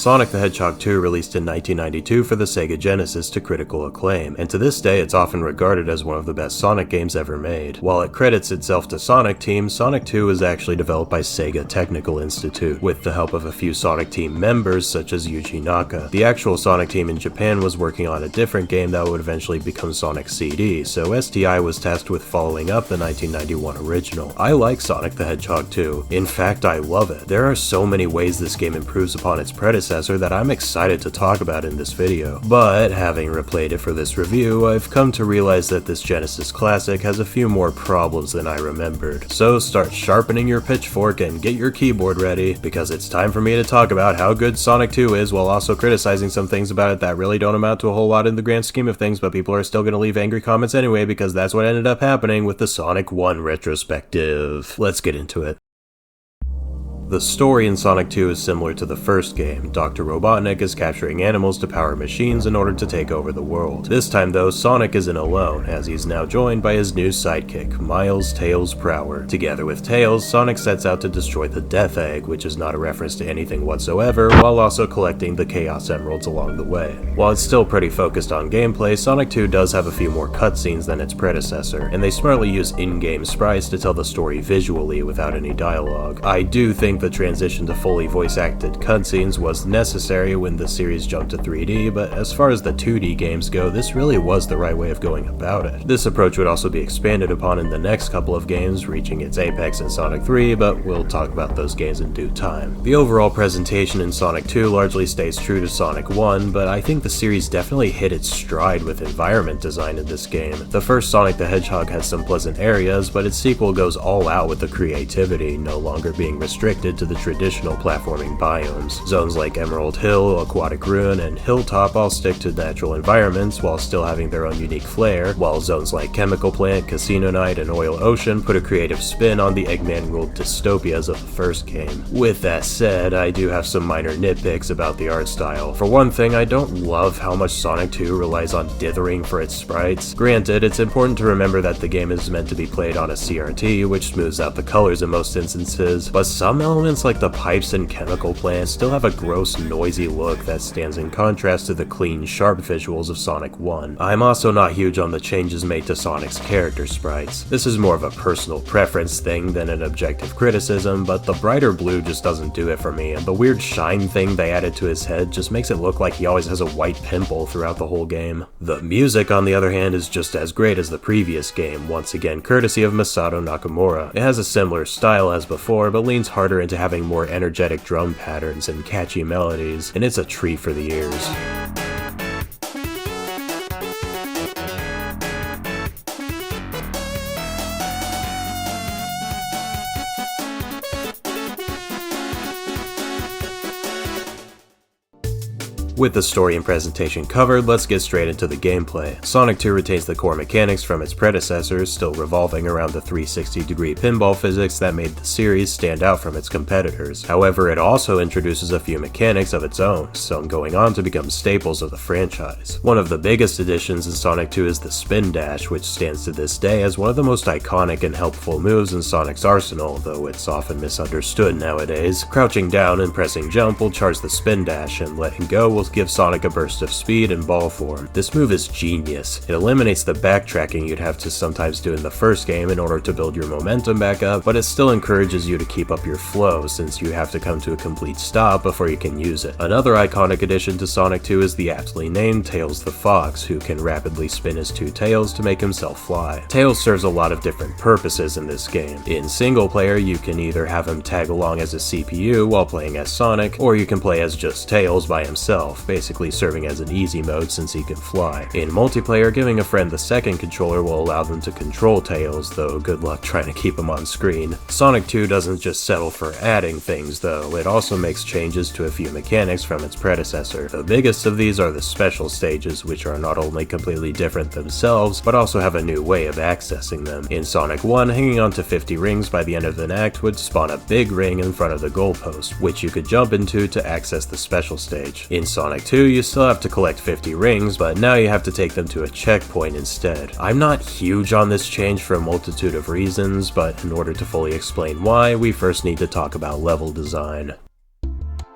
Sonic the Hedgehog 2 released in 1992 for the Sega Genesis to critical acclaim, and to this day it's often regarded as one of the best Sonic games ever made. While it credits itself to Sonic Team, Sonic 2 was actually developed by Sega Technical Institute, with the help of a few Sonic Team members such as Yuji Naka. The actual Sonic Team in Japan was working on a different game that would eventually become Sonic CD, so STI was tasked with following up the 1991 original. I like Sonic the Hedgehog 2. In fact, I love it. There are so many ways this game improves upon its predecessor that I'm excited to talk about in this video. But having replayed it for this review, I've come to realize that this Genesis classic has a few more problems than I remembered. So start sharpening your pitchfork and get your keyboard ready, because it's time for me to talk about how good Sonic 2 is while also criticizing some things about it that really don't amount to a whole lot in the grand scheme of things, but people are still gonna leave angry comments anyway because that's what ended up happening with the Sonic 1 retrospective. Let's get into it. The story in Sonic 2 is similar to the first game. Dr. Robotnik is capturing animals to power machines in order to take over the world. This time though, Sonic isn't alone, as he's now joined by his new sidekick, Miles Tails Prower. Together with Tails, Sonic sets out to destroy the Death Egg, which is not a reference to anything whatsoever, while also collecting the Chaos Emeralds along the way. While it's still pretty focused on gameplay, Sonic 2 does have a few more cutscenes than its predecessor, and they smartly use in-game sprites to tell the story visually without any dialogue. I do think the transition to fully voice-acted cutscenes was necessary when the series jumped to 3D, but as far as the 2D games go, this really was the right way of going about it. This approach would also be expanded upon in the next couple of games, reaching its apex in Sonic 3, but we'll talk about those games in due time. The overall presentation in Sonic 2 largely stays true to Sonic 1, but I think the series definitely hit its stride with environment design in this game. The first Sonic the Hedgehog has some pleasant areas, but its sequel goes all out with the creativity, no longer being restricted to the traditional platforming biomes. Zones like Emerald Hill, Aquatic Ruin, and Hilltop all stick to natural environments while still having their own unique flair, while zones like Chemical Plant, Casino Night, and Oil Ocean put a creative spin on the Eggman-ruled dystopias of the first game. With that said, I do have some minor nitpicks about the art style. For one thing, I don't love how much Sonic 2 relies on dithering for its sprites. Granted, it's important to remember that the game is meant to be played on a CRT, which smooths out the colors in most instances, but some elements like the pipes and chemical plants still have a gross, noisy look that stands in contrast to the clean, sharp visuals of Sonic 1. I'm also not huge on the changes made to Sonic's character sprites. This is more of a personal preference thing than an objective criticism, but the brighter blue just doesn't do it for me, and the weird shine thing they added to his head just makes it look like he always has a white pimple throughout the whole game. The music, on the other hand, is just as great as the previous game, once again courtesy of Masato Nakamura. It has a similar style as before, but leans harder into having more energetic drum patterns and catchy melodies, and it's a treat for the ears. With the story and presentation covered, let's get straight into the gameplay. Sonic 2 retains the core mechanics from its predecessors, still revolving around the 360-degree pinball physics that made the series stand out from its competitors. However, it also introduces a few mechanics of its own, some going on to become staples of the franchise. One of the biggest additions in Sonic 2 is the spin dash, which stands to this day as one of the most iconic and helpful moves in Sonic's arsenal, though it's often misunderstood nowadays. Crouching down and pressing jump will charge the spin dash, and letting go will give Sonic a burst of speed and ball form. This move is genius. It eliminates the backtracking you'd have to sometimes do in the first game in order to build your momentum back up, but it still encourages you to keep up your flow since you have to come to a complete stop before you can use it. Another iconic addition to Sonic 2 is the aptly named Tails the Fox, who can rapidly spin his two tails to make himself fly. Tails serves a lot of different purposes in this game. In single player, you can either have him tag along as a CPU while playing as Sonic, or you can play as just Tails by himself, basically serving as an easy mode since he can fly. In multiplayer, giving a friend the second controller will allow them to control Tails, though good luck trying to keep him on screen. Sonic 2 doesn't just settle for adding things though, it also makes changes to a few mechanics from its predecessor. The biggest of these are the special stages, which are not only completely different themselves, but also have a new way of accessing them. In Sonic 1, hanging on to 50 rings by the end of an act would spawn a big ring in front of the goalpost, which you could jump into to access the special stage. In Sonic 2, you still have to collect 50 rings, but now you have to take them to a checkpoint instead. I'm not huge on this change for a multitude of reasons, but in order to fully explain why, we first need to talk about level design.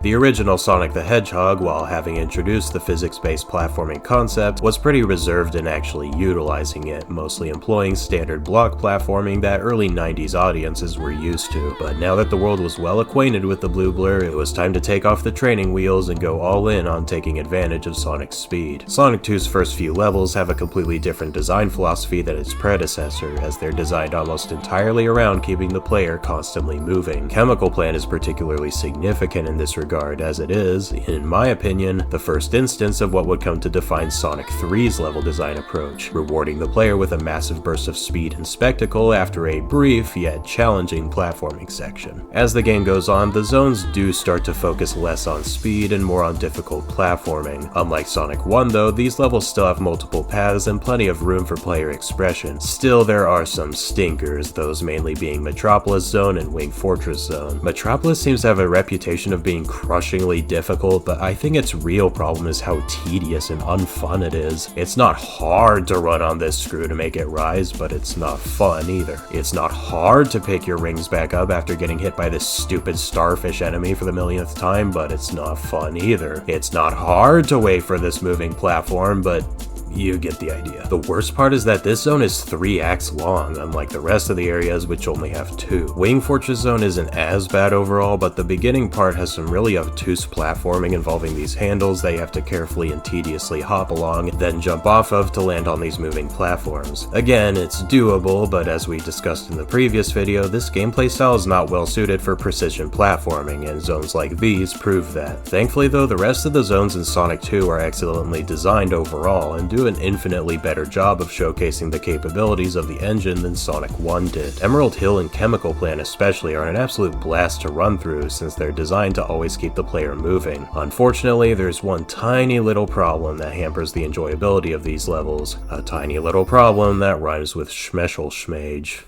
The original Sonic the Hedgehog, while having introduced the physics-based platforming concept, was pretty reserved in actually utilizing it, mostly employing standard block platforming that early 90s audiences were used to. But now that the world was well acquainted with the blue blur, it was time to take off the training wheels and go all in on taking advantage of Sonic's speed. Sonic 2's first few levels have a completely different design philosophy than its predecessor, as they're designed almost entirely around keeping the player constantly moving. Chemical Plant is particularly significant in this regard, as it is, in my opinion, the first instance of what would come to define Sonic 3's level design approach, rewarding the player with a massive burst of speed and spectacle after a brief yet challenging platforming section. As the game goes on, the zones do start to focus less on speed and more on difficult platforming. Unlike Sonic 1 though, these levels still have multiple paths and plenty of room for player expression. Still, there are some stinkers, those mainly being Metropolis Zone and Wing Fortress Zone. Metropolis seems to have a reputation of being crushingly difficult, but I think its real problem is how tedious and unfun it is. It's not hard to run on this screw to make it rise, but it's not fun either. It's not hard to pick your rings back up after getting hit by this stupid starfish enemy for the millionth time, but it's not fun either. It's not hard to wait for this moving platform, but you get the idea. The worst part is that this zone is 3 acts long, unlike the rest of the areas which only have 2. Wing Fortress Zone isn't as bad overall, but the beginning part has some really obtuse platforming involving these handles that you have to carefully and tediously hop along, then jump off of to land on these moving platforms. Again, it's doable, but as we discussed in the previous video, this gameplay style is not well suited for precision platforming, and zones like these prove that. Thankfully though, the rest of the zones in Sonic 2 are excellently designed overall, and do an infinitely better job of showcasing the capabilities of the engine than Sonic 1 did. Emerald Hill and Chemical Plant especially are an absolute blast to run through, since they're designed to always keep the player moving. Unfortunately, there's one tiny little problem that hampers the enjoyability of these levels. A tiny little problem that rhymes with schmeshel schmage.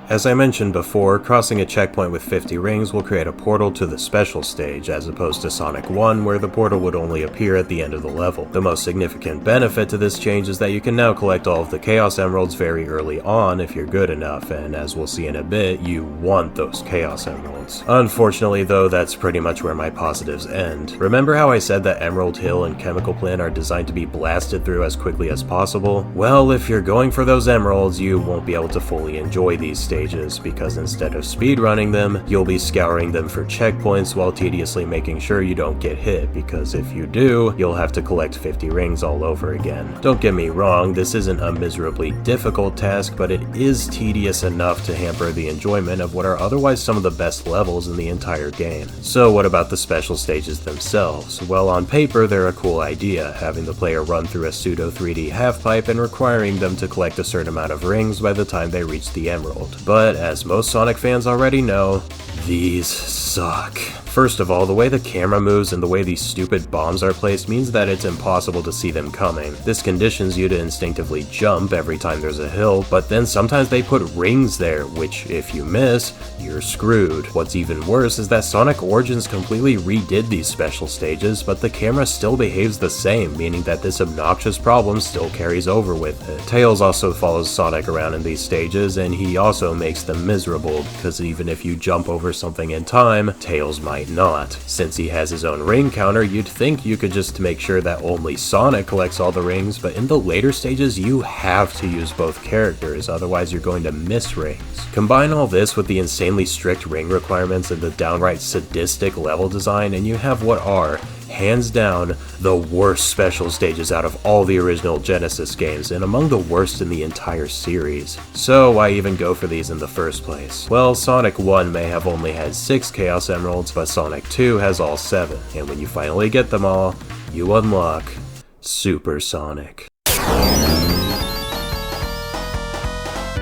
As I mentioned before, crossing a checkpoint with 50 rings will create a portal to the special stage, as opposed to Sonic 1 where the portal would only appear at the end of the level. The most significant benefit to this change is that you can now collect all of the Chaos Emeralds very early on if you're good enough, and as we'll see in a bit, you want those Chaos Emeralds. Unfortunately though, that's pretty much where my positives end. Remember how I said that Emerald Hill and Chemical Plant are designed to be blasted through as quickly as possible? Well, if you're going for those emeralds, you won't be able to fully enjoy these stages, because instead of speedrunning them, you'll be scouring them for checkpoints while tediously making sure you don't get hit, because if you do, you'll have to collect 50 rings all over again. Don't get me wrong, this isn't a miserably difficult task, but it is tedious enough to hamper the enjoyment of what are otherwise some of the best levels in the entire game. So what about the special stages themselves? Well, on paper, they're a cool idea, having the player run through a pseudo 3D half-pipe and requiring them to collect a certain amount of rings by the time they reach the emerald. But as most Sonic fans already know, these suck. First of all, the way the camera moves and the way these stupid bombs are placed means that it's impossible to see them coming. This conditions you to instinctively jump every time there's a hill, but then sometimes they put rings there, which if you miss, you're screwed. What's even worse is that Sonic Origins completely redid these special stages, but the camera still behaves the same, meaning that this obnoxious problem still carries over with it. Tails also follows Sonic around in these stages, and he also makes them miserable, because even if you jump over something in time, Tails might not. Since he has his own ring counter, you'd think you could just make sure that only Sonic collects all the rings, but in the later stages you have to use both characters, otherwise you're going to miss rings. Combine all this with the insanely strict ring requirements and the downright sadistic level design, and you have what are, hands down, the worst special stages out of all the original Genesis games, and among the worst in the entire series. So why even go for these in the first place? Well, Sonic 1 may have only had 6 Chaos Emeralds, but Sonic 2 has all 7, and when you finally get them all, you unlock Super Sonic.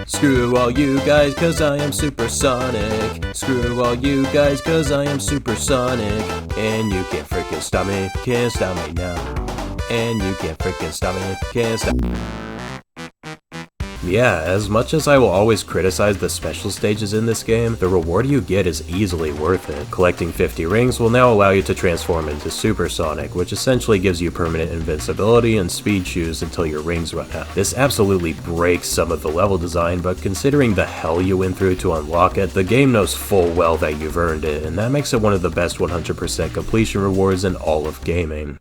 Screw all you guys, cause I am supersonic. Screw all you guys, cause I am supersonic. And you can't freaking stop me, can't stop me now. And you can't freaking stop me, can't stop me. Yeah, as much as I will always criticize the special stages in this game, the reward you get is easily worth it. Collecting 50 rings will now allow you to transform into Super Sonic, which essentially gives you permanent invincibility and speed shoes until your rings run out. This absolutely breaks some of the level design, but considering the hell you went through to unlock it, the game knows full well that you've earned it, and that makes it one of the best 100% completion rewards in all of gaming.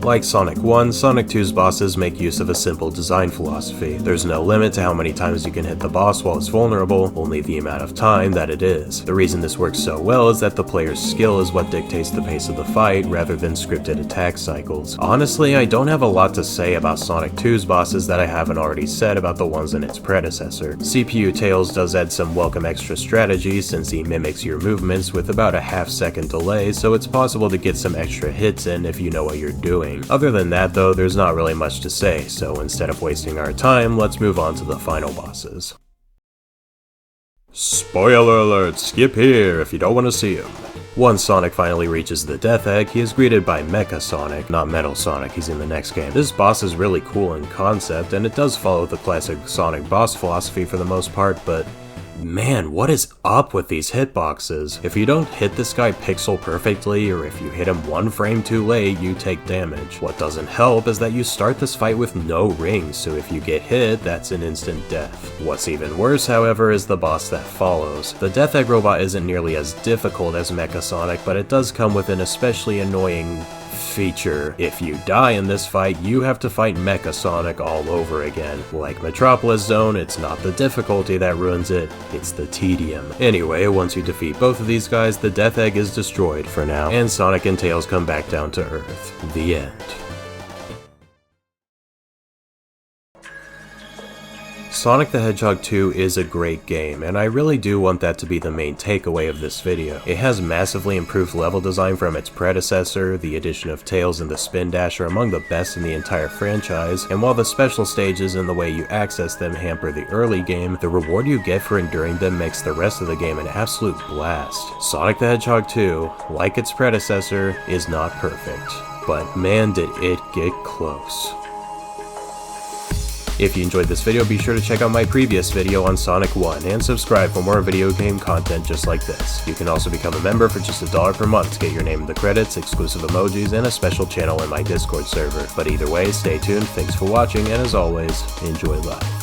Like Sonic 1, Sonic 2's bosses make use of a simple design philosophy. There's no limit to how many times you can hit the boss while it's vulnerable, only the amount of time that it is. The reason this works so well is that the player's skill is what dictates the pace of the fight, rather than scripted attack cycles. Honestly, I don't have a lot to say about Sonic 2's bosses that I haven't already said about the ones in its predecessor. CPU Tails does add some welcome extra strategy since he mimics your movements with about a half-second delay, so it's possible to get some extra hits in if you know what you're doing. Other than that though, there's not really much to say, so instead of wasting our time, let's move on to the final bosses. Spoiler alert, skip here if you don't want to see him. Once Sonic finally reaches the Death Egg, he is greeted by Mecha Sonic, not Metal Sonic, he's in the next game. This boss is really cool in concept, and it does follow the classic Sonic boss philosophy for the most part, but man, what is up with these hitboxes? If you don't hit this guy pixel perfectly, or if you hit him one frame too late, you take damage. What doesn't help is that you start this fight with no rings, so if you get hit, that's an instant death. What's even worse, however, is the boss that follows. The Death Egg robot isn't nearly as difficult as Mecha Sonic, but it does come with an especially annoying feature. If you die in this fight, you have to fight Mecha Sonic all over again. Like Metropolis Zone, it's not the difficulty that ruins it, it's the tedium. Anyway, once you defeat both of these guys, the Death Egg is destroyed for now, and Sonic and Tails come back down to Earth. The end. Sonic the Hedgehog 2 is a great game, and I really do want that to be the main takeaway of this video. It has massively improved level design from its predecessor, the addition of Tails and the Spin Dash are among the best in the entire franchise, and while the special stages and the way you access them hamper the early game, the reward you get for enduring them makes the rest of the game an absolute blast. Sonic the Hedgehog 2, like its predecessor, is not perfect, but man did it get close. If you enjoyed this video, be sure to check out my previous video on Sonic 1 and subscribe for more video game content just like this. You can also become a member for just $1 per month to get your name in the credits, exclusive emojis, and a special channel in my Discord server. But either way, stay tuned, thanks for watching, and as always, enjoy life.